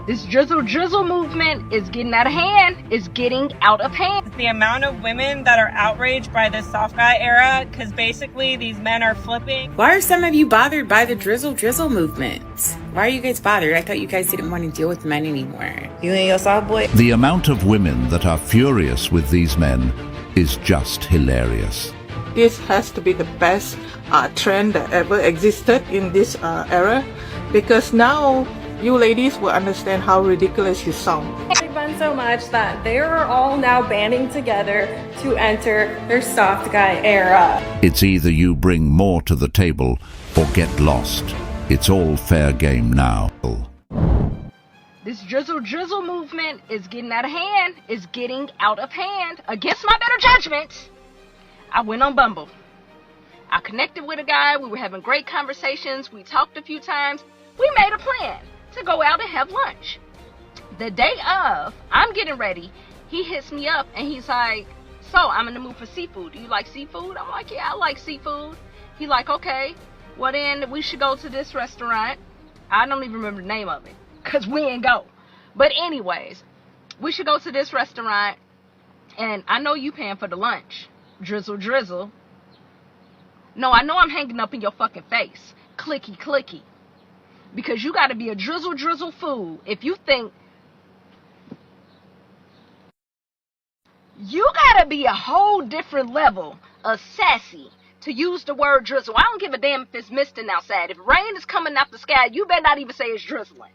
This drizzle movement is getting out of hand. It's getting out of hand. The amount of women that are outraged by this soft guy era, because basically these men are flipping. Why are some of you bothered by the drizzle movement? Why are you guys bothered? I thought you guys didn't want to deal with men anymore. You and your soft boy? The amount of women that are furious with these men is just hilarious. This has to be the best trend that ever existed in this era, because now you ladies will understand how ridiculous you sound. Fun so much that they are all now banding together to enter their soft guy era. It's either you bring more to the table or get lost. It's all fair game now. This drizzle movement is getting out of hand. It's getting out of hand. Against my better judgment, I went on Bumble. I connected with a guy. We were having great conversations. We talked a few times. We made a plan to go out and have lunch. The day of, I'm getting ready. He hits me up and he's like, so I'm in the mood for seafood. Do you like seafood? I'm like, yeah, I like seafood. He like, okay, well then we should go to this restaurant. I don't even remember the name of it because we ain't go. But anyways, we should go to this restaurant and I know you paying for the lunch. Drizzle. No, I know I'm hanging up in your fucking face. Clicky. Because you got to be a drizzle fool if you think you got to be a whole different level of sassy to use the word drizzle. I don't give a damn if it's misting outside. If rain is coming out the sky, you better not even say it's drizzling.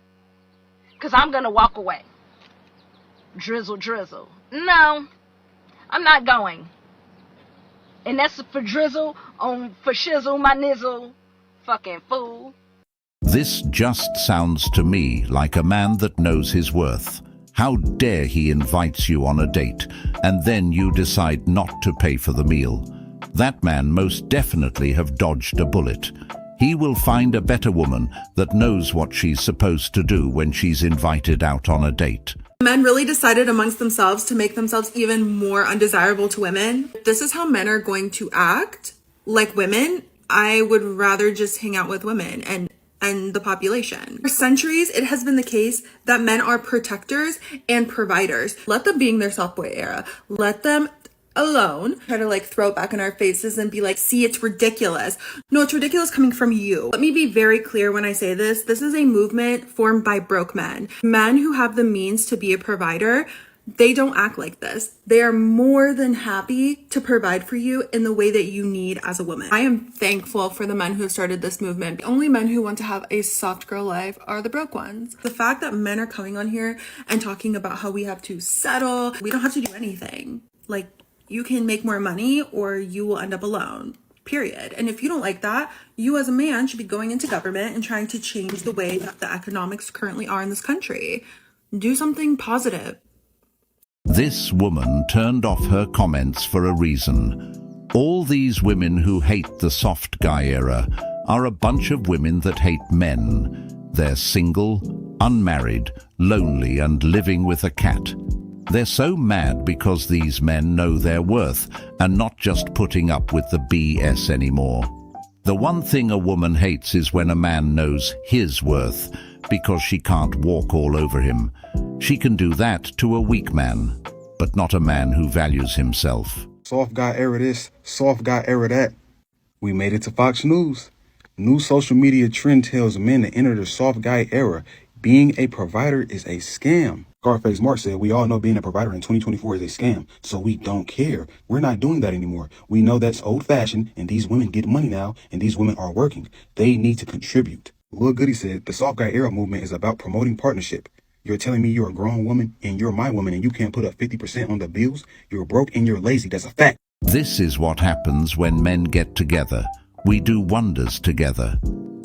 Because I'm going to walk away. Drizzle. No, I'm not going. And that's for drizzle, for shizzle, my nizzle, fucking fool. This just sounds to me like a man that knows his worth. How dare he invites you on a date, and then you decide not to pay for the meal. That man most definitely have dodged a bullet. He will find a better woman that knows what she's supposed to do when she's invited out on a date. Men really decided amongst themselves to make themselves even more undesirable to women. If this is how men are going to act like women, I would rather just hang out with women and the population. For centuries, it has been the case that men are protectors and providers. Let them be in their soft boy era. Let them alone. Try to throw it back in our faces and be like, see, it's ridiculous. No, it's ridiculous coming from you. Let me be very clear when I say this. This is a movement formed by broke men. Men who have the means to be a provider, they don't act like this. They are more than happy to provide for you in the way that you need as a woman. I am thankful for the men who have started this movement. The only men who want to have a soft girl life are the broke ones. The fact that men are coming on here and talking about how we have to settle, we don't have to do anything. You can make more money or you will end up alone. Period. And if you don't like that, you as a man should be going into government and trying to change the way that the economics currently are in this country. Do something positive. This woman turned off her comments for a reason. All these women who hate the soft guy era are a bunch of women that hate men. They're single, unmarried, lonely, and living with a cat. They're so mad because these men know their worth and not just putting up with the BS anymore. The one thing a woman hates is when a man knows his worth, because she can't walk all over him. She can do that to a weak man, but not a man who values himself. Soft guy era this, soft guy era that. We made it to Fox News. New social media trend tells men to enter the soft guy era. Being a provider is a scam. Scarface Mark said, we all know being a provider in 2024 is a scam, so we don't care. We're not doing that anymore. We know that's old-fashioned, and these women get money now, and these women are working. They need to contribute. Lil Goody said, the soft guy era movement is about promoting partnership. You're telling me you're a grown woman, and you're my woman, and you can't put up 50% on the bills? You're broke and you're lazy. That's a fact. This is what happens when men get together. We do wonders together.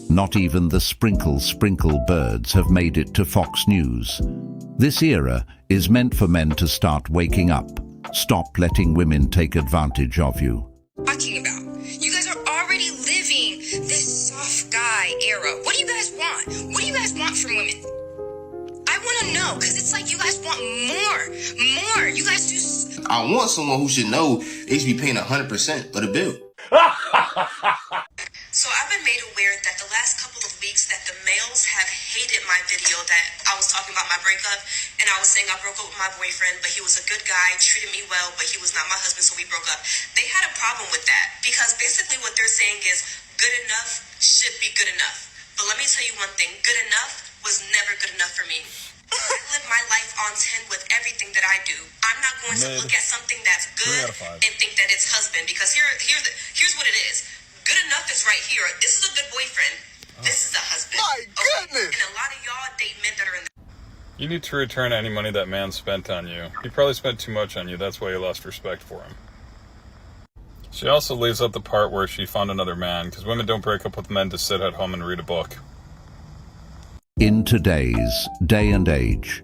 Not even the sprinkle birds have made it to Fox News. This era is meant for men to start waking up. Stop letting women take advantage of you. Talking about. You guys are already living this soft guy era. What do you guys want? What do you guys want from women? I want to know, because it's like you guys want more. You guys do. I want someone who should know they should be paying 100% of the bill. So I've been been made aware that the last couple of weeks that the males have hated my video that I was talking about my breakup, and I was saying I broke up with my boyfriend, but he was a good guy, treated me well, but he was not my husband, so we broke up. They had a problem with that because basically what they're saying is good enough should be good enough. But let me tell you one thing, good enough was never good enough for me. I live my life on 10 with everything that I do. I'm not going to look at something that's good and think that it's husband, because here's what it is. Good enough is right here. This is a good boyfriend. This is a husband. My goodness! And a lot of y'all date men that are in the... You need to return any money that man spent on you. He probably spent too much on you. That's why you lost respect for him. She also leaves out the part where she found another man, because women don't break up with men to sit at home and read a book. In today's day and age,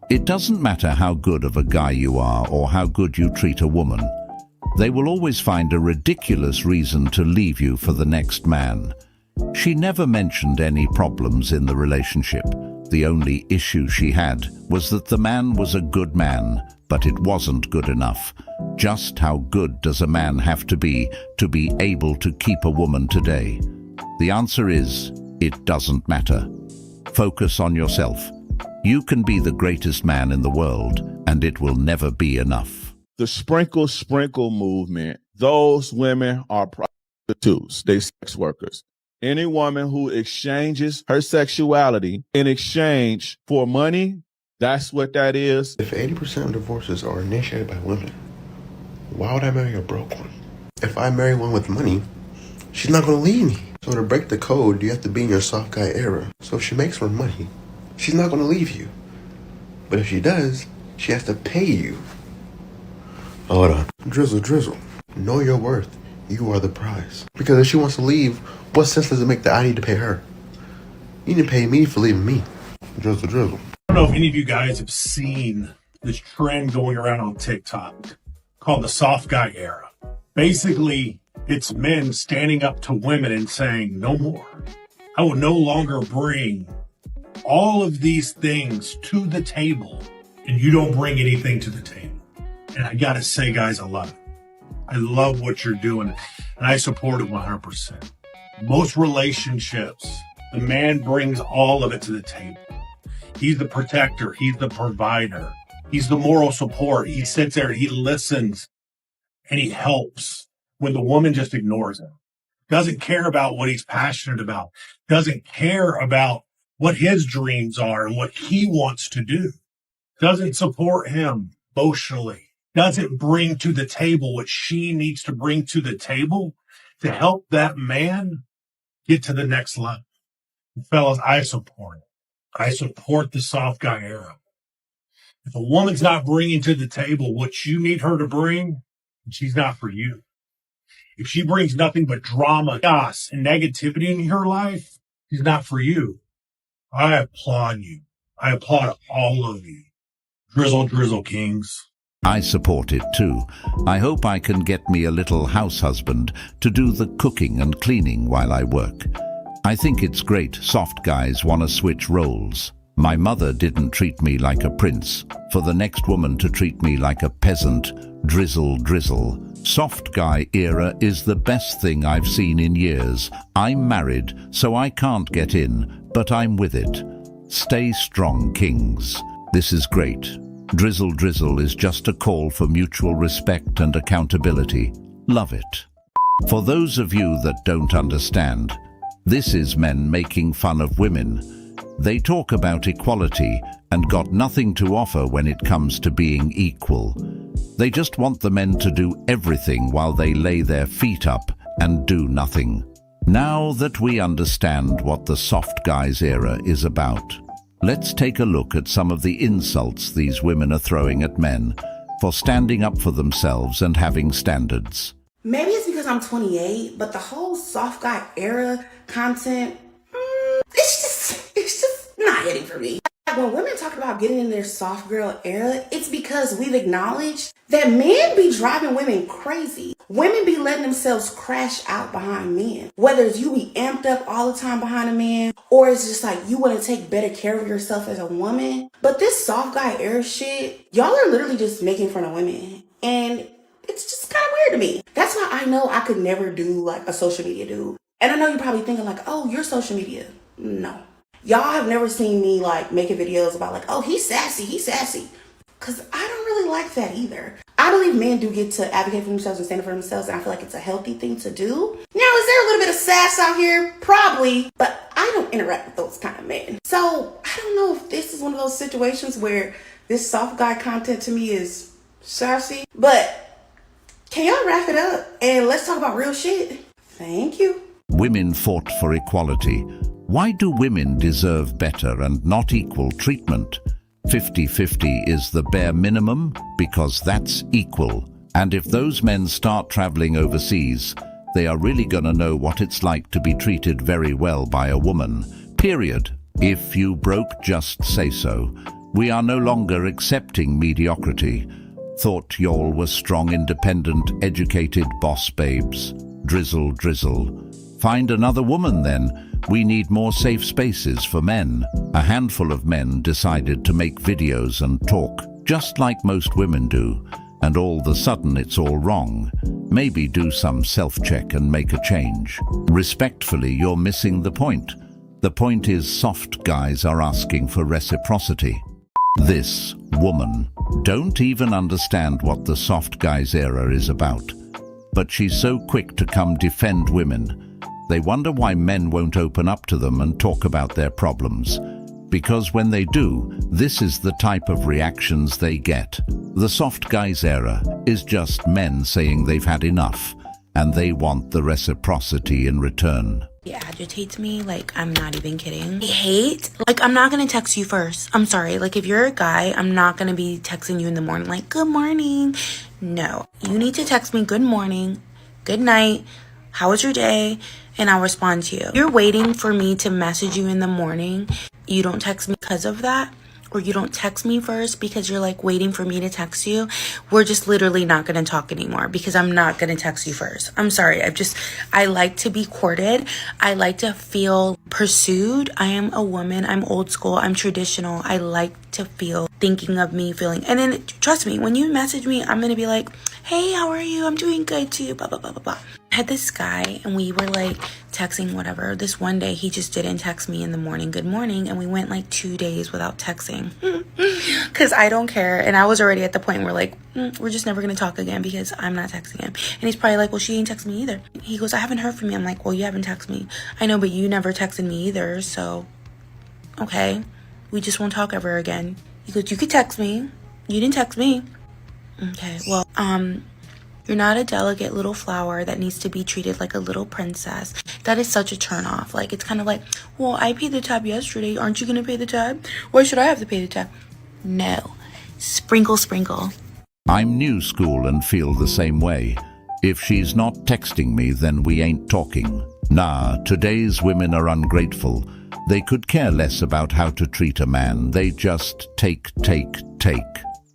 it doesn't matter how good of a guy you are or how good you treat a woman. They will always find a ridiculous reason to leave you for the next man. She never mentioned any problems in the relationship. The only issue she had was that the man was a good man, but it wasn't good enough. Just how good does a man have to be able to keep a woman today? The answer is, it doesn't matter. Focus on yourself. You can be the greatest man in the world, and it will never be enough. The sprinkle movement, those women are prostitutes. They sex workers. Any woman who exchanges her sexuality in exchange for money, that's what that is. If 80% of divorces are initiated by women, why would I marry a broke one? If I marry one with money, she's not going to leave me. So to break the code, you have to be in your soft guy era. So if she makes more money, she's not going to leave you. But if she does, she has to pay you. Hold on. Drizzle. Know your worth. You are the prize. Because if she wants to leave, what sense does it make that I need to pay her? You need to pay me for leaving me. Drizzle. I don't know if any of you guys have seen this trend going around on TikTok called the soft guy era. Basically, it's men standing up to women and saying, no more. I will no longer bring all of these things to the table, and you don't bring anything to the table. And I gotta say, guys, I love it. I love what you're doing, and I support it 100%. Most relationships, the man brings all of it to the table. He's the protector. He's the provider. He's the moral support. He sits there, he listens, and he helps when the woman just ignores him. Doesn't care about what he's passionate about. Doesn't care about what his dreams are and what he wants to do. Doesn't support him emotionally. Doesn't bring to the table what she needs to bring to the table to help that man get to the next level. And fellas, I support it. I support the soft guy era. If a woman's not bringing to the table what you need her to bring, she's not for you. If she brings nothing but drama, chaos, and negativity in her life, she's not for you. I applaud you. I applaud all of you. Drizzle kings. I support it too. I hope I can get me a little house husband to do the cooking and cleaning while I work. I think it's great soft guys want to switch roles. My mother didn't treat me like a prince. For the next woman to treat me like a peasant, drizzle. Soft guy era is the best thing I've seen in years. I'm married, so I can't get in, but I'm with it. Stay strong, kings. This is great. Drizzle is just a call for mutual respect and accountability. Love it. For those of you that don't understand, this is men making fun of women. They talk about equality and got nothing to offer when it comes to being equal. They just want the men to do everything while they lay their feet up and do nothing. Now that we understand what the soft guys era is about, let's take a look at some of the insults these women are throwing at men for standing up for themselves and having standards. Maybe it's because I'm 28, but the whole soft guy era content, it's just not hitting for me. When women talk about getting in their soft girl era, it's because we've acknowledged that men be driving women crazy. Women be letting themselves crash out behind men. Whether it's you be amped up all the time behind a man, or it's just like you want to take better care of yourself as a woman. But this soft guy era shit, y'all are literally just making fun of women. And it's just kind of weird to me. That's why I know I could never do like a social media dude. And I know you're probably thinking like, oh, you're social media. No. Y'all have never seen me like making videos about like, oh, he's sassy. Because I don't really like that either. I believe men do get to advocate for themselves and stand up for themselves, and I feel like it's a healthy thing to do. Now, is there a little bit of sass out here? Probably, but I don't interact with those kind of men. So I don't know if this is one of those situations where this soft guy content to me is sassy, but can y'all wrap it up and let's talk about real shit? Thank you. Women fought for equality. Why do women deserve better and not equal treatment? 50-50 is the bare minimum because that's equal. And if those men start traveling overseas, they are really gonna know what it's like to be treated very well by a woman. Period. If you broke, just say so. We are no longer accepting mediocrity. Thought y'all were strong, independent, educated boss babes. Drizzle, drizzle. Find another woman then. We need more safe spaces for men. A handful of men decided to make videos and talk, just like most women do, and all of a sudden it's all wrong. Maybe do some self-check and make a change. Respectfully, you're missing the point. The point is soft guys are asking for reciprocity. This woman don't even understand what the soft guys era is about. But she's so quick to come defend women. They wonder why men won't open up to them and talk about their problems. Because when they do, this is the type of reactions they get. The soft guys era is just men saying they've had enough, and they want the reciprocity in return. It agitates me, like, I'm not even kidding. I hate, like, I'm not gonna text you first. I'm sorry, like, if you're a guy, I'm not gonna be texting you in the morning, like, good morning. No, you need to text me good morning, good night, how was your day? And I'll respond to you. You're waiting for me to message you in the morning. You don't text me because of that, or you don't text me first because you're like waiting for me to text you. We're just literally not going to talk anymore because I'm not going to text you first. I'm sorry. I like to be courted. I like to feel pursued. I am a woman. I'm old school. I'm traditional. I like to feel thinking of me feeling. And then trust me, when you message me, I'm going to be like, hey, how are you? I'm doing good too. Blah, blah, blah, blah, blah. I had this guy and we were like texting whatever. This one day he just didn't text me in the morning, good morning, and we went like 2 days without texting because I don't care. And I was already at the point where like we're just never gonna talk again because I'm not texting him. And he's probably like, well, she didn't text me either. He goes, I haven't heard from you. I'm like, well, you haven't texted me. I know, but you never texted me either, so okay, we just won't talk ever again. He goes, you could text me. You didn't text me. Okay, well, you're not a delicate little flower that needs to be treated like a little princess. That is such a turnoff. Like, it's kind of like, well, I paid the tab yesterday. Aren't you going to pay the tab? Why should I have to pay the tab? No. Sprinkle, sprinkle. I'm new school and feel the same way. If she's not texting me, then we ain't talking. Nah, today's women are ungrateful. They could care less about how to treat a man. They just take.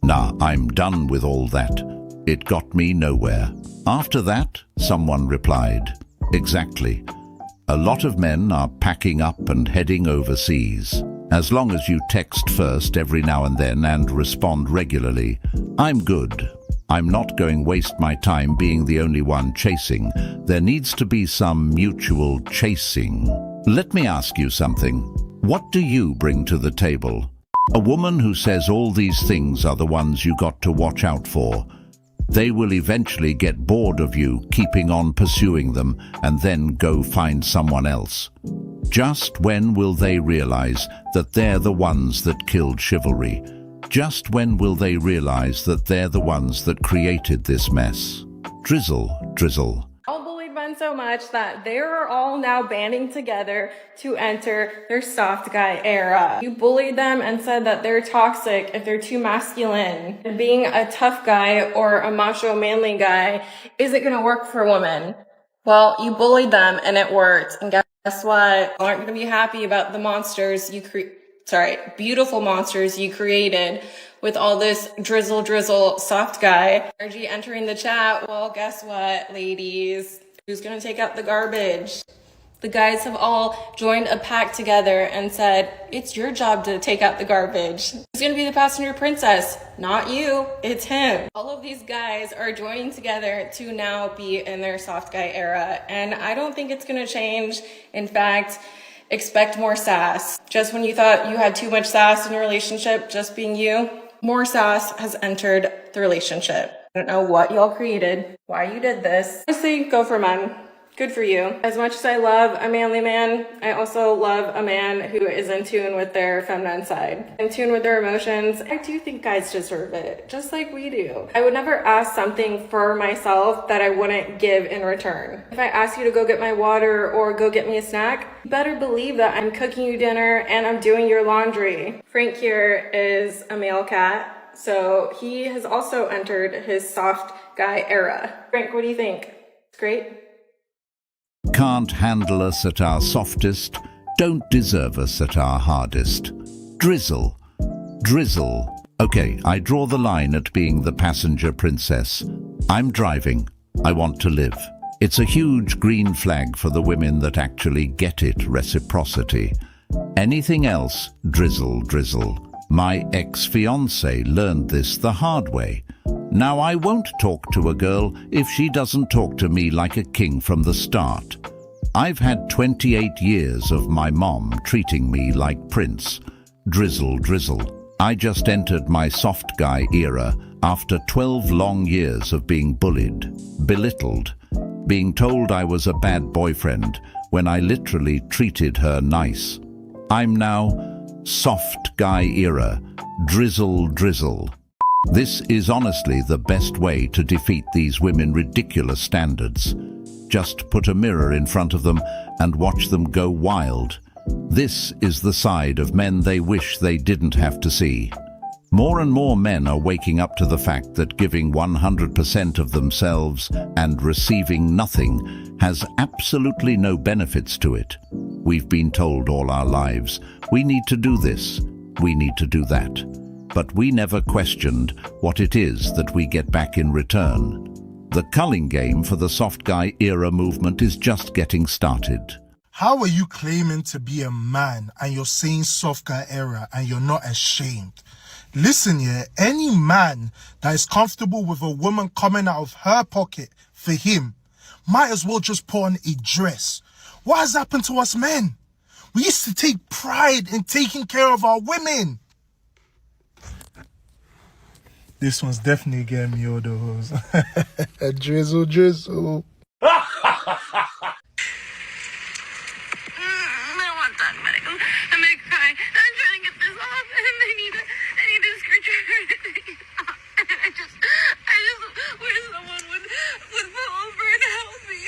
Nah, I'm done with all that. It got me nowhere. After that, someone replied, exactly. A lot of men are packing up and heading overseas. As long as you text first every now and then and respond regularly, I'm good. I'm not going to waste my time being the only one chasing. There needs to be some mutual chasing. Let me ask you something. What do you bring to the table? A woman who says all these things are the ones you got to watch out for. They will eventually get bored of you keeping on pursuing them and then go find someone else. Just when will they realize that they're the ones that killed chivalry? Just when will they realize that they're the ones that created this mess? Drizzle, drizzle. All bullied men so much that they're all now banding together to enter their soft guy era. You bullied them and said that they're toxic if they're too masculine. Being a tough guy or a macho manly guy isn't gonna work for women. Well, you bullied them and it worked. And guess what? You aren't gonna be happy about the monsters beautiful monsters you created with all this drizzle soft guy energy entering the chat. Well, guess what, ladies? Who's gonna take out the garbage? The guys have all joined a pact together and said, it's your job to take out the garbage. Who's gonna be the passenger princess? Not you, it's him. All of these guys are joining together to now be in their soft guy era, and I don't think it's gonna change. In fact, expect more sass. Just when you thought you had too much sass in your relationship, just being you, more sass has entered the relationship. I don't know what y'all created, why you did this. Honestly, go for men. Good for you. As much as I love a manly man, I also love a man who is in tune with their feminine side, in tune with their emotions. I do think guys deserve it, just like we do. I would never ask something for myself that I wouldn't give in return. If I ask you to go get my water or go get me a snack, you better believe that I'm cooking you dinner and I'm doing your laundry. Frank here is a male cat, so he has also entered his soft guy era. Frank, what do you think? It's great? Can't handle us at our softest, don't deserve us at our hardest. Drizzle. Drizzle. Okay, I draw the line at being the passenger princess. I'm driving. I want to live. It's a huge green flag for the women that actually get it, reciprocity. Anything else, drizzle, drizzle. My ex-fiancé learned this the hard way. Now I won't talk to a girl if she doesn't talk to me like a king from the start. I've had 28 years of my mom treating me like prince. Drizzle, drizzle. I just entered my soft guy era after 12 long years of being bullied, belittled, being told I was a bad boyfriend when I literally treated her nice. I'm now soft guy era. Drizzle, drizzle. This is honestly the best way to defeat these women ridiculous standards. Just put a mirror in front of them and watch them go wild. This is the side of men they wish they didn't have to see. More and more men are waking up to the fact that giving 100% of themselves and receiving nothing has absolutely no benefits to it. We've been told all our lives, we need to do this, we need to do that. But we never questioned what it is that we get back in return. The culling game for the soft guy era movement is just getting started. How are you claiming to be a man and you're saying soft guy era and you're not ashamed? Listen here, any man that is comfortable with a woman coming out of her pocket for him might as well just put on a dress. What has happened to us men? We used to take pride in taking care of our women. This one's definitely getting me all the hoes. Drizzle, drizzle. I don't want that medical. I'm gonna cry. I'm trying to get this off, and I need a screwdriver. I just wish someone would pull over and help me.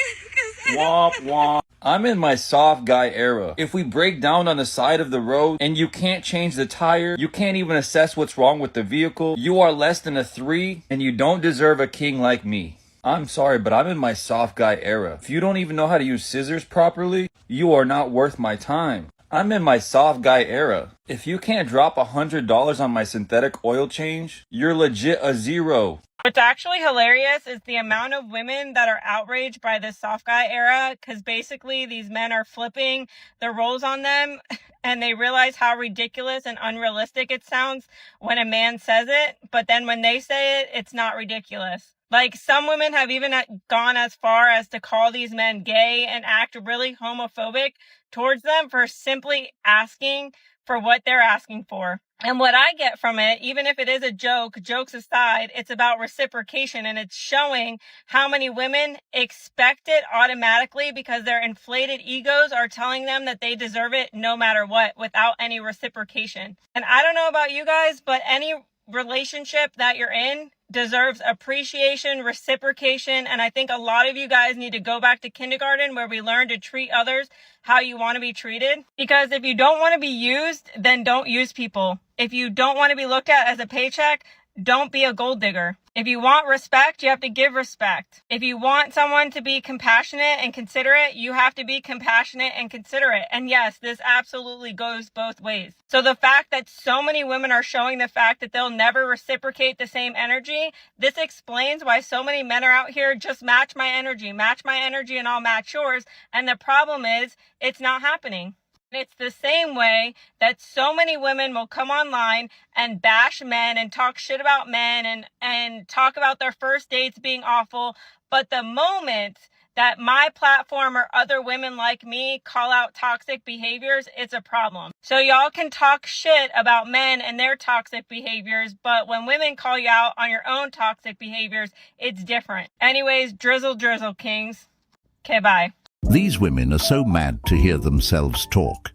Womp womp. I'm in my soft guy era. If we break down on the side of the road and you can't change the tire, you can't even assess what's wrong with the vehicle, you are less than a 3 and you don't deserve a king like me. I'm sorry, but I'm in my soft guy era. If you don't even know how to use scissors properly, you are not worth my time. I'm in my soft guy era. If you can't drop $100 on my synthetic oil change, you're legit a 0. What's actually hilarious is the amount of women that are outraged by this soft guy era, because basically these men are flipping the roles on them and they realize how ridiculous and unrealistic it sounds when a man says it, but then when they say it, it's not ridiculous. Like, some women have even gone as far as to call these men gay and act really homophobic towards them for simply asking for what they're asking for. And what I get from it, even if it is a joke, jokes aside, it's about reciprocation, and it's showing how many women expect it automatically because their inflated egos are telling them that they deserve it no matter what, without any reciprocation. And I don't know about you guys, but any relationship that you're in deserves appreciation, reciprocation, and I think a lot of you guys need to go back to kindergarten where we learn to treat others how you want to be treated. Because if you don't want to be used, then don't use people. If you don't want to be looked at as a paycheck, don't be a gold digger. If you want respect, you have to give respect. If you want someone to be compassionate and considerate, you have to be compassionate and considerate. And yes, this absolutely goes both ways. So the fact that so many women are showing the fact that they'll never reciprocate the same energy, this explains why so many men are out here, just match my energy and I'll match yours. And the problem is, it's not happening. It's the same way that so many women will come online and bash men and talk shit about men and talk about their first dates being awful. But the moment that my platform or other women like me call out toxic behaviors, it's a problem. So y'all can talk shit about men and their toxic behaviors, but when women call you out on your own toxic behaviors, it's different. Anyways, drizzle, kings. Okay, bye. These women are so mad to hear themselves talk.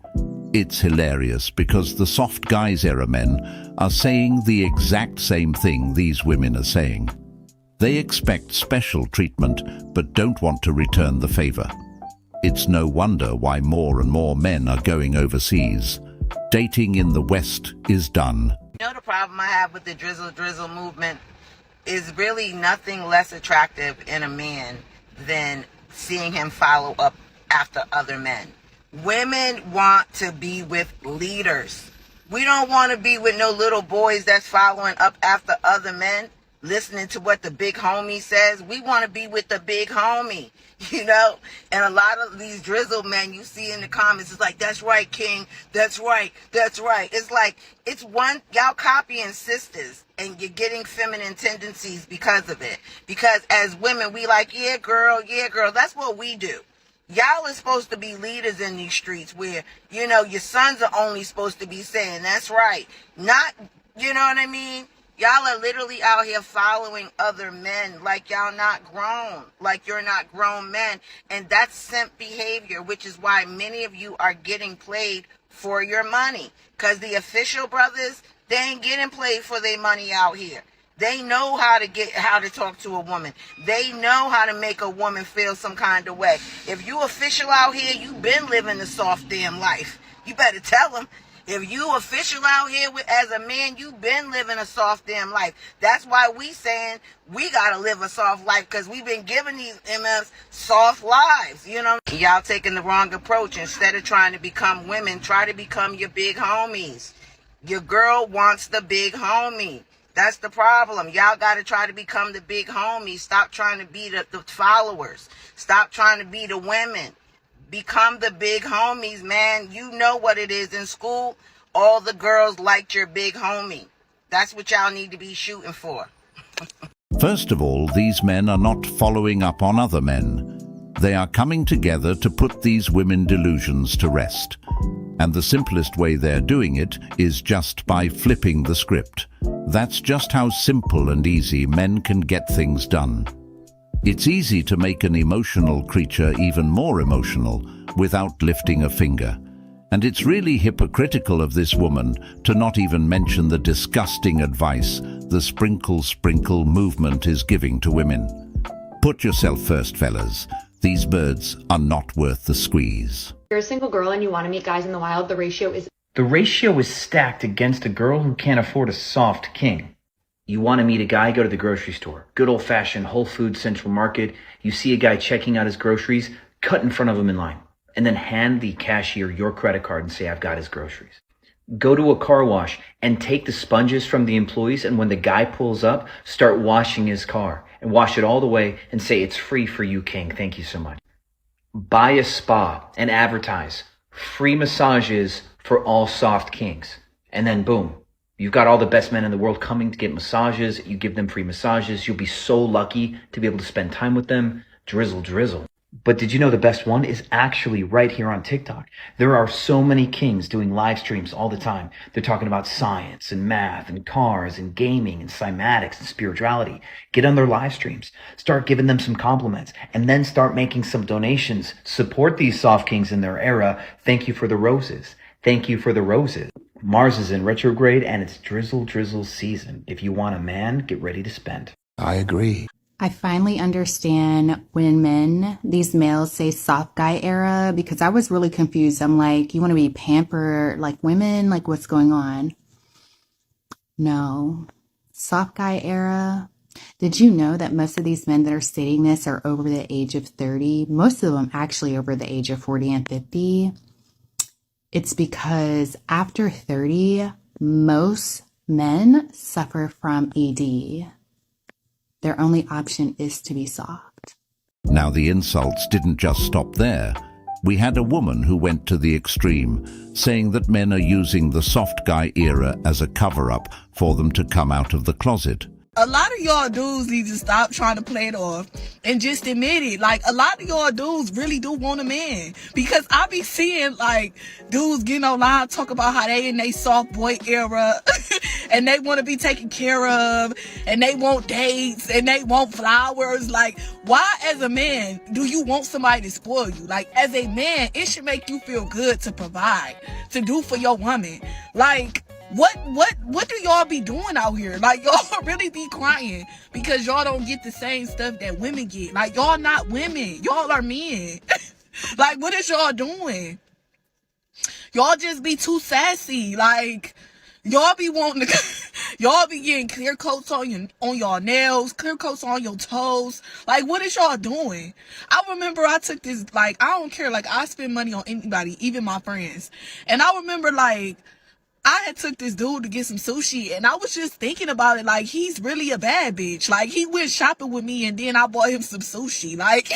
It's hilarious because the soft guys era men are saying the exact same thing these women are saying. They expect special treatment but don't want to return the favor. It's no wonder why more and more men are going overseas. Dating in the West is done. You know, the problem I have with the drizzle movement is really nothing less attractive in a man than seeing him follow up after other men. Women want to be with leaders. We don't want to be with no little boys that's following up after other men, listening to what the big homie says. We want to be with the big homie, you know? And a lot of these drizzle men you see in the comments, it's like, that's right, King. That's right. That's right. It's like, it's one, y'all copying sisters and you're getting feminine tendencies because of it. Because as women, we like, yeah, girl. That's what we do. Y'all are supposed to be leaders in these streets where, you know, your sons are only supposed to be saying, that's right. Not, you know what I mean? Y'all are literally out here following other men like y'all not grown, like you're not grown men. And that's simp behavior, which is why many of you are getting played for your money. Because the official brothers, they ain't getting played for their money out here. They know how to talk to a woman. They know how to make a woman feel some kind of way. If you official out here, you been living the soft damn life. You better tell them. If you official out here as a man, you been living a soft damn life. That's why we saying we gotta live a soft life, because we've been giving these MFs soft lives, you know. Y'all taking the wrong approach. Instead of trying to become women, try to become your big homies. Your girl wants the big homie. That's the problem. Y'all got to try to become the big homies. Stop trying to be the followers. Stop trying to be the women. Become the big homies, man. You know what it is in school. All the girls liked your big homie. That's what y'all need to be shooting for. First of all, these men are not following up on other men. They are coming together to put these women delusions to rest. And the simplest way they're doing it is just by flipping the script. That's just how simple and easy men can get things done. It's easy to make an emotional creature even more emotional without lifting a finger. And it's really hypocritical of this woman to not even mention the disgusting advice the sprinkle movement is giving to women. Put yourself first, fellas. These birds are not worth the squeeze. You're a single girl and you want to meet guys in the wild, the ratio is stacked against a girl who can't afford a soft king. You want to meet a guy, go to the grocery store. Good old-fashioned Whole Foods Central Market. You see a guy checking out his groceries, cut in front of him in line, and then hand the cashier your credit card and say, I've got his groceries. Go to a car wash and take the sponges from the employees, and when the guy pulls up, start washing his car and wash it all the way and say, it's free for you, King. Thank you so much. Buy a spa and advertise free massages for all soft kings. And then boom, you've got all the best men in the world coming to get massages. You give them free massages. You'll be so lucky to be able to spend time with them. Drizzle. But did you know the best one is actually right here on TikTok? There are so many kings doing live streams all the time. They're talking about science and math and cars and gaming and cymatics and spirituality. Get on their live streams. Start giving them some compliments and then start making some donations. Support these soft kings in their era. Thank you for the roses. Thank you for the roses. Mars is in retrograde and it's drizzle season. If you want a man, get ready to spend. I agree. I finally understand when these males say soft guy era, because I was really confused. I'm like, you want to be pampered like women? Like, what's going on? No. Soft guy era Did you know that most of these men that are stating this are over the age of 30? Most of them actually over the age of 40 and 50. It's because after 30, most men suffer from ED. Their only option is to be soft. Now the insults didn't just stop there. We had a woman who went to the extreme, saying that men are using the soft guy era as a cover-up for them to come out of the closet. A lot of y'all dudes need to stop trying to play it off and just admit it. Like, a lot of y'all dudes really do want a man. Because I be seeing, like, dudes getting online talk about how they in they soft boy era and they want to be taken care of and they want dates and they want flowers. Like, why as a man do you want somebody to spoil you? Like, as a man, it should make you feel good to provide, to do for your woman. Like, what do y'all be doing out here? Like, y'all really be crying because y'all don't get the same stuff that women get. Like, y'all not women. Y'all are men. Like, what is y'all doing? Y'all just be too sassy. Like, y'all be wanting to, y'all be getting clear coats on y'all nails, clear coats on your toes. Like, what is y'all doing? I remember I took this, like, I don't care. Like, I spend money on anybody, even my friends. And I remember, like, I had took this dude to get some sushi and I was just thinking about it, like, he's really a bad bitch. Like, he went shopping with me and then I bought him some sushi. Like,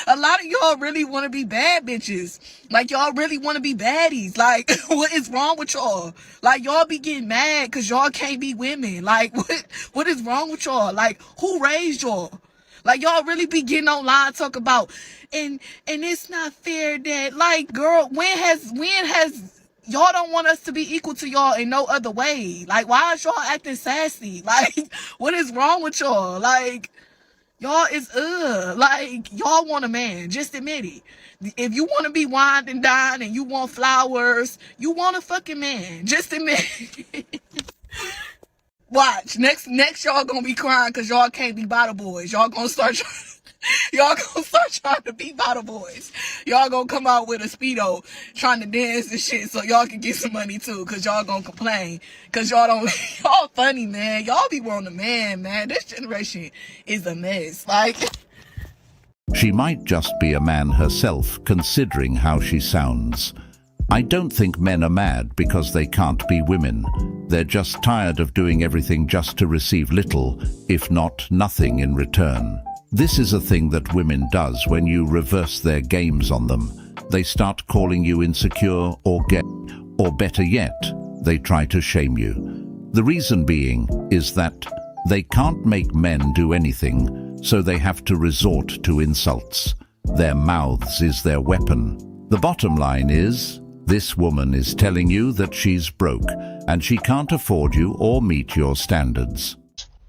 a lot of y'all really want to be bad bitches. Like, y'all really want to be baddies. Like, what is wrong with y'all? Like, y'all be getting mad because y'all can't be women. Like, what is wrong with y'all? Like, who raised y'all? Like, y'all really be getting online talk about, and it's not fair that, like, girl, when has y'all don't want us to be equal to y'all in no other way? Like, why is y'all acting sassy? Like, what is wrong with y'all? Like, y'all is, like, y'all want a man. Just admit it. If you want to be wined and dined and you want flowers, you want a fucking man. Just admit it. Watch. Next y'all gonna be crying because y'all can't be bottle boys. Y'all gonna start trying to be bottle boys. Y'all gonna come out with a Speedo trying to dance and shit so y'all can get some money too, because y'all gonna complain. Because y'all funny, man. Y'all be wanting a man. This generation is a mess. Like, She might just be a man herself, considering how she sounds. I don't think men are mad because they can't be women. They're just tired of doing everything just to receive little, if not nothing in return. This is a thing that women does when you reverse their games on them. They start calling you insecure or gay, or better yet, they try to shame you. The reason being is that they can't make men do anything, so they have to resort to insults. Their mouths is their weapon. The bottom line is, this woman is telling you that she's broke and she can't afford you or meet your standards.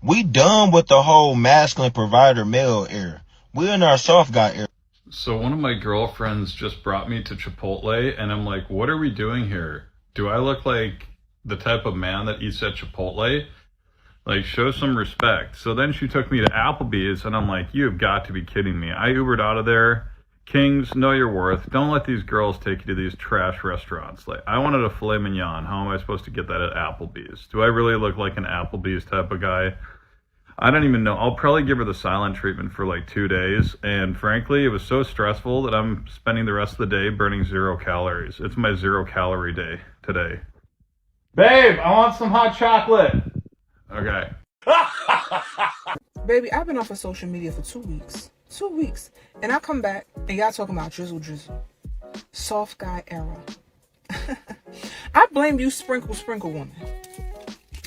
We done with the whole masculine provider male era. We're in our soft guy era. So one of my girlfriends just brought me to Chipotle and I'm like, what are we doing here? Do I look like the type of man that eats at Chipotle? Like, show some respect. So then she took me to Applebee's and I'm like, you have got to be kidding me. I Ubered out of there. Kings, know your worth. Don't let these girls take you to these trash restaurants. Like, I wanted a filet mignon. How am I supposed to get that at Applebee's? Do I really look like an Applebee's type of guy? I don't even know. I'll probably give her the silent treatment for like 2 days. And frankly, it was so stressful that I'm spending the rest of the day burning 0 calories. It's my 0 calorie day today. Babe, I want some hot chocolate. Okay. Baby, I've been off of social media for 2 weeks. 2 weeks. And I come back and y'all talking about drizzle. Soft guy era. I blame you, sprinkle woman.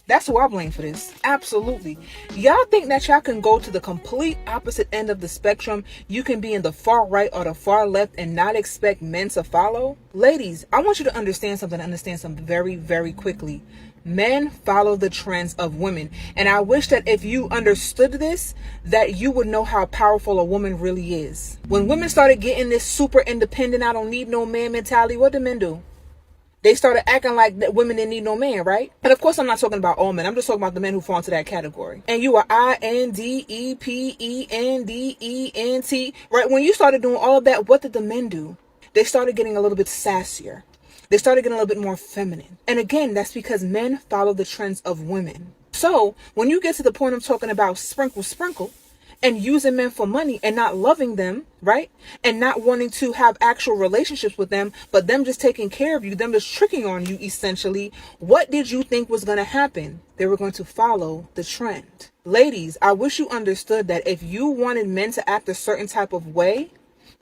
That's who I blame for this. Absolutely. Y'all think that y'all can go to the complete opposite end of the spectrum? You can be in the far right or the far left and not expect men to follow? Ladies, I want you to understand something very, very quickly. Men follow the trends of women. And I wish that if you understood this, that you would know how powerful a woman really is. When women started getting this super independent, I don't need no man mentality, what do men do? They started acting like that women didn't need no man, right? And of course, I'm not talking about all men. I'm just talking about the men who fall into that category. And you are INDEPENDENT, right? When you started doing all of that, what did the men do? They started getting a little bit sassier. They started getting a little bit more feminine. And again, that's because men follow the trends of women. So when you get to the point of talking about sprinkle, and using men for money and not loving them, right? And not wanting to have actual relationships with them, but them just taking care of you, them just tricking on you essentially, what did you think was going to happen? They were going to follow the trend. Ladies, I wish you understood that if you wanted men to act a certain type of way,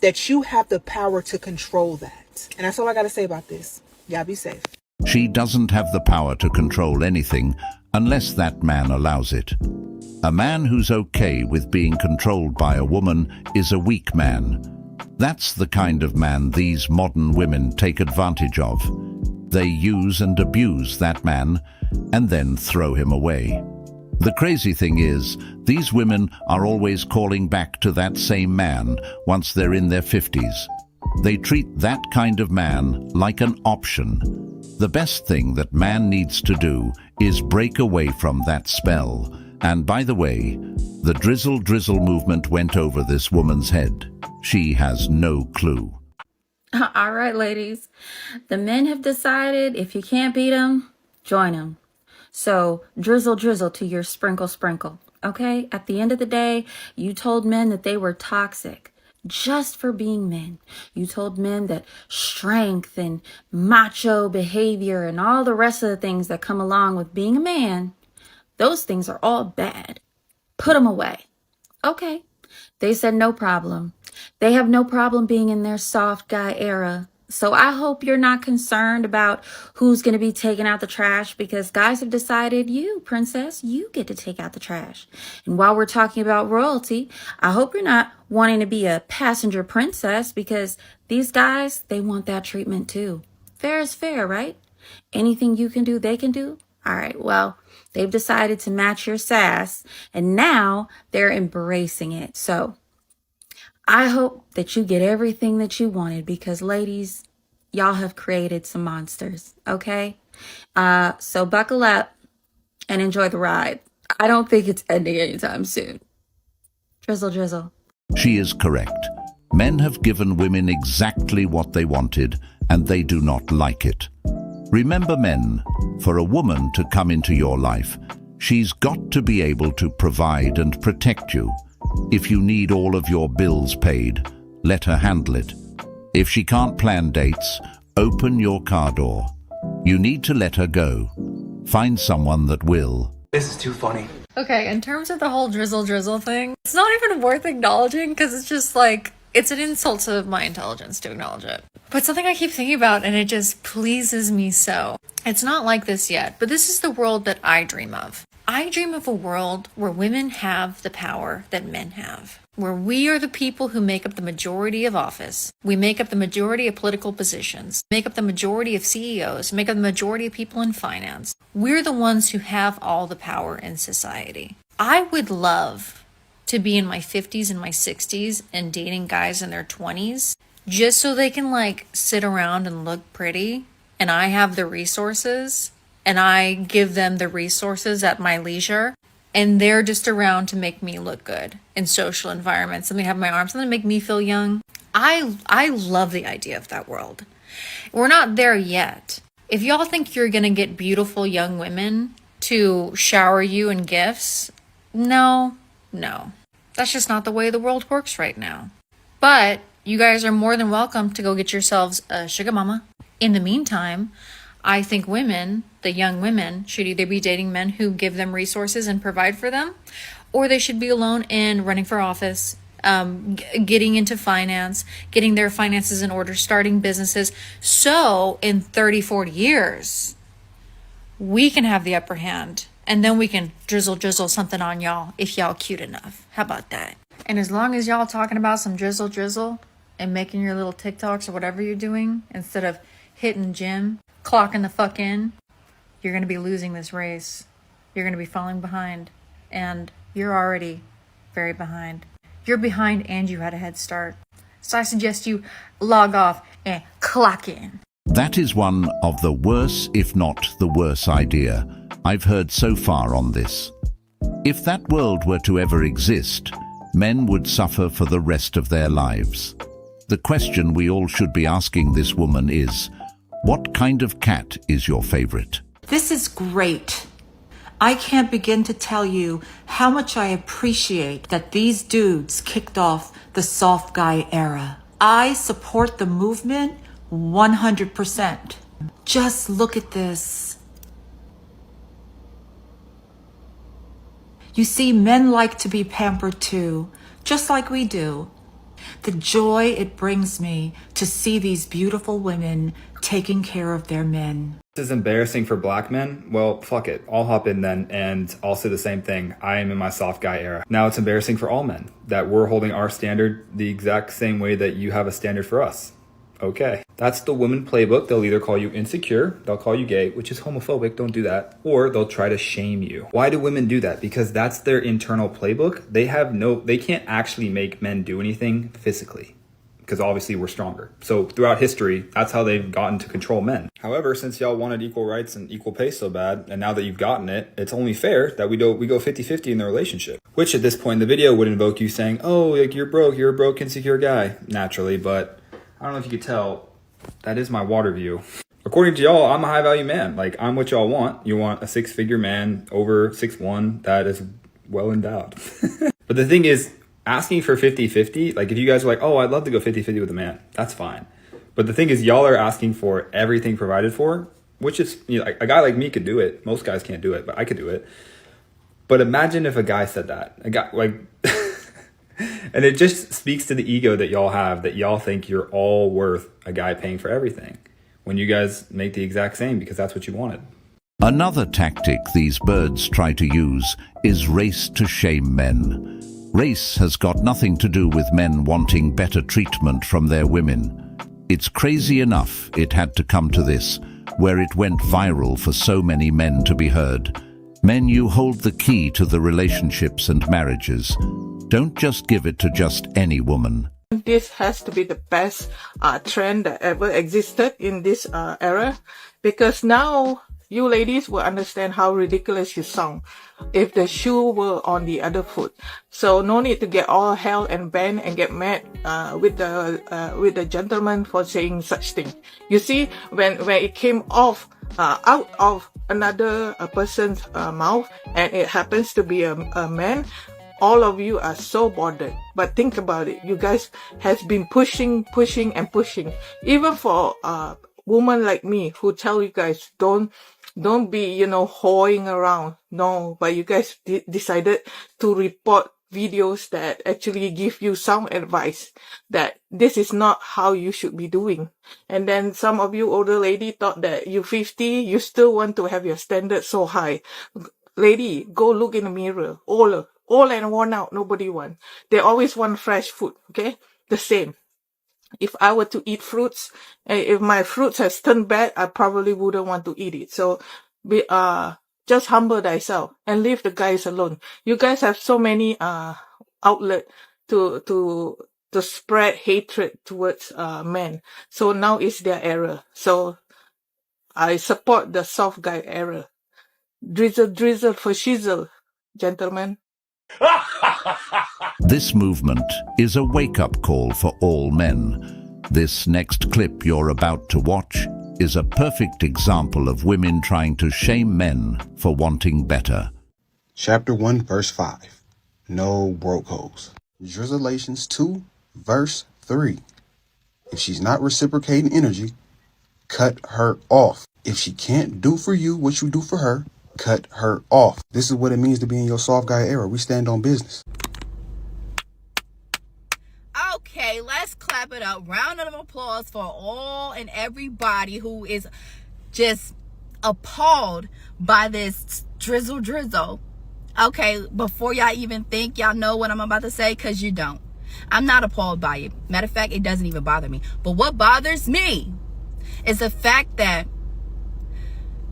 that you have the power to control that. And that's all I got to say about this. Y'all be safe. She doesn't have the power to control anything unless that man allows it. A man who's okay with being controlled by a woman is a weak man. That's the kind of man these modern women take advantage of. They use and abuse that man and then throw him away. The crazy thing is, these women are always calling back to that same man once they're in their 50s. They treat that kind of man like an option. The best thing that man needs to do is break away from that spell. And by the way, the drizzle movement went over this woman's head. She has no clue. All right, ladies. The men have decided if you can't beat them, join them. So drizzle to your sprinkle. Okay? At the end of the day, you told men that they were toxic just for being men. You told men that strength and macho behavior and all the rest of the things that come along with being a man, those things are all bad. Put them away. Okay. They said no problem. They have no problem being in their soft guy era. So I hope you're not concerned about who's going to be taking out the trash, because guys have decided you, princess, you get to take out the trash. And while we're talking about royalty, I hope you're not wanting to be a passenger princess, because these guys, they want that treatment too. Fair is fair, right? Anything you can do, they can do. All right, well, they've decided to match your sass, and now they're embracing it. So I hope that you get everything that you wanted, because ladies, y'all have created some monsters, okay? So buckle up and enjoy the ride. I don't think it's ending anytime soon. Drizzle. She is correct. Men have given women exactly what they wanted, and they do not like it. Remember, men, for a woman to come into your life, she's got to be able to provide and protect you. If you need all of your bills paid, let her handle it. If she can't plan dates, open your car door. You need to let her go. Find someone that will. This is too funny. Okay, in terms of the whole drizzle thing, it's not even worth acknowledging, because it's just like, it's an insult to my intelligence to acknowledge it. But something I keep thinking about, and it just pleases me so. It's not like this yet, but this is the world that I dream of. I dream of a world where women have the power that men have. Where we are the people who make up the majority of office. We make up the majority of political positions. Make up the majority of CEOs. Make up the majority of people in finance. We're the ones who have all the power in society. I would love to be in my 50s and my 60s and dating guys in their 20s, just so they can like sit around and look pretty, and I have the resources, and I give them the resources at my leisure, and they're just around to make me look good in social environments, and they have my arms, and they make me feel young. I love the idea of that world. We're not there yet. If y'all think you're gonna get beautiful young women to shower you in gifts, no. That's just not the way the world works right now. But you guys are more than welcome to go get yourselves a sugar mama. In the meantime, I think women, the young women, should either be dating men who give them resources and provide for them, or they should be alone and running for office, getting into finance, getting their finances in order, starting businesses. So in 30, 40 years, we can have the upper hand, and then we can drizzle something on y'all if y'all cute enough. How about that? And as long as y'all talking about some drizzle and making your little TikToks or whatever you're doing, instead of hitting gym, clocking the fuck in, you're going to be losing this race. You're going to be falling behind. And you're already very behind. You're behind and you had a head start. So I suggest you log off and clock in. That is one of the worst, if not the worst idea I've heard so far on this. If that world were to ever exist, men would suffer for the rest of their lives. The question we all should be asking this woman is, what kind of cat is your favorite? This is great. I can't begin to tell you how much I appreciate that these dudes kicked off the soft guy era. I support the movement 100%. Just look at this. You see, men like to be pampered too, just like we do. The joy it brings me to see these beautiful women taking care of their men. This is embarrassing for black men. Well, fuck it. I'll hop in then and I'll say the same thing. I am in my soft guy era. Now it's embarrassing for all men that we're holding our standard the exact same way that you have a standard for us. Okay. That's the women playbook. They'll either call you insecure, they'll call you gay, which is homophobic, don't do that, or they'll try to shame you. Why do women do that? Because that's their internal playbook. They can't actually make men do anything physically, because obviously we're stronger. So throughout history, that's how they've gotten to control men. However, since y'all wanted equal rights and equal pay so bad, and now that you've gotten it, it's only fair that we go 50-50 in the relationship. Which at this point in the video would invoke you saying, oh, like you're a broke, insecure guy, naturally, but I don't know if you could tell, that is my water view. According to y'all, I'm a high value man. Like, I'm what y'all want. You want a 6-figure man over 6'1" that is well endowed. But the thing is, asking for 50-50, like if you guys are like, oh, I'd love to go 50-50 with a man, that's fine. But the thing is, y'all are asking for everything provided for, which is, you know, a guy like me could do it. Most guys can't do it, but I could do it. But imagine if a guy said that. A guy, like, and it just speaks to the ego that y'all have, that y'all think you're all worth a guy paying for everything, when you guys make the exact same because that's what you wanted. Another tactic these birds try to use is race to shame men. Race has got nothing to do with men wanting better treatment from their women. It's crazy enough it had to come to this, where it went viral for so many men to be heard. Men, you hold the key to the relationships and marriages. Don't just give it to just any woman. This has to be the best trend that ever existed in this era, because now you ladies will understand how ridiculous you sound if the shoe were on the other foot. So no need to get all hell and bent and get mad with the gentleman for saying such thing. You see, when it came off out of another person's mouth, and it happens to be a man, all of you are so bothered. But think about it, you guys has been pushing and pushing, even for women like me who tell you guys don't be, you know, hoeing around. No, but you guys decided to report videos that actually give you some advice that this is not how you should be doing. And then some of you older lady thought that you 50, you still want to have your standards so high. Lady, go look in the mirror. All and worn out, nobody want. They always want fresh food, okay? The same. If I were to eat fruits, if my fruits has turned bad, I probably wouldn't want to eat it. So, just humble thyself and leave the guys alone. You guys have so many outlet to spread hatred towards men. So now is their era. So I support the soft guy era. Drizzle for shizzle, gentlemen. This movement is a wake-up call for all men. This next clip you're about to watch is a perfect example of women trying to shame men for wanting better. Chapter 1, verse 5. No broke hoes. Drizzlations 2, verse 3. If she's not reciprocating energy, cut her off. If she can't do for you what you do for her, cut her off. This is what it means to be in your soft guy era. We stand on business. Okay, let's clap it up. Round of applause for all and everybody who is just appalled by this drizzle. Okay, before y'all even think y'all know what I'm about to say, because you don't. I'm not appalled by it. Matter of fact, it doesn't even bother me. But what bothers me is the fact that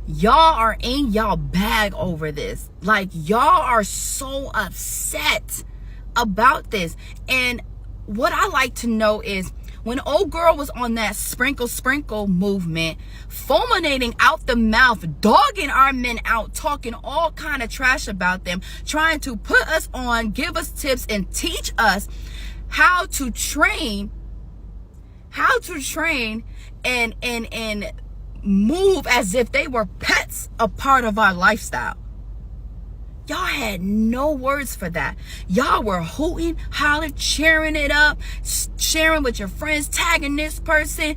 y'all are in y'all bag over this. Like, y'all are so upset about this. And what I like to know is, when old girl was on that sprinkle movement, fulminating out the mouth, dogging our men out, talking all kind of trash about them, trying to put us on, give us tips, and teach us how to train and move as if they were pets, a part of our lifestyle. Y'all had no words for that. Y'all were hooting, hollering, cheering it up, sharing with your friends, tagging this person.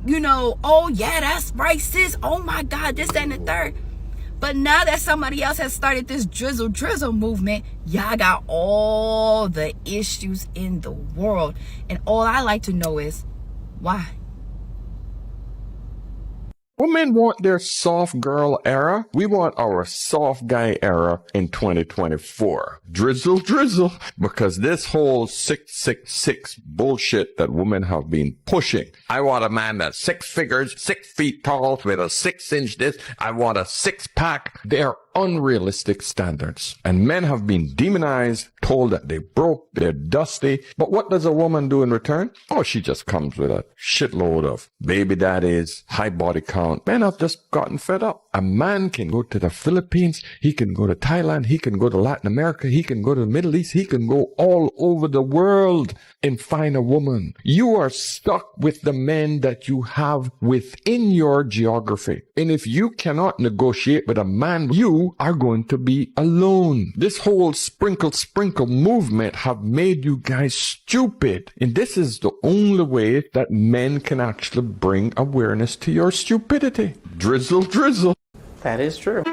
You know, oh yeah, that's right, sis. Oh my God, this, that, and the third. But now that somebody else has started this drizzle movement, y'all got all the issues in the world. And all I like to know is, why? Women want their soft girl era. We want our soft guy era in 2024. Drizzle. Because this whole 666 bullshit that women have been pushing. I want a man that's 6 figures, 6 feet tall, with a 6-inch this. I want a 6-pack. They're unrealistic standards. And men have been demonized, told that they broke, they're dusty. But what does a woman do in return? Oh, she just comes with a shitload of baby daddies, high body count. Men have just gotten fed up. A man can go to the Philippines, he can go to Thailand, he can go to Latin America, he can go to the Middle East, he can go all over the world and find a woman. You are stuck with the men that you have within your geography. And if you cannot negotiate with a man, you are going to be alone. This whole sprinkle movement have made you guys stupid. And this is the only way that men can actually bring awareness to your stupidity. Drizzle. That is true.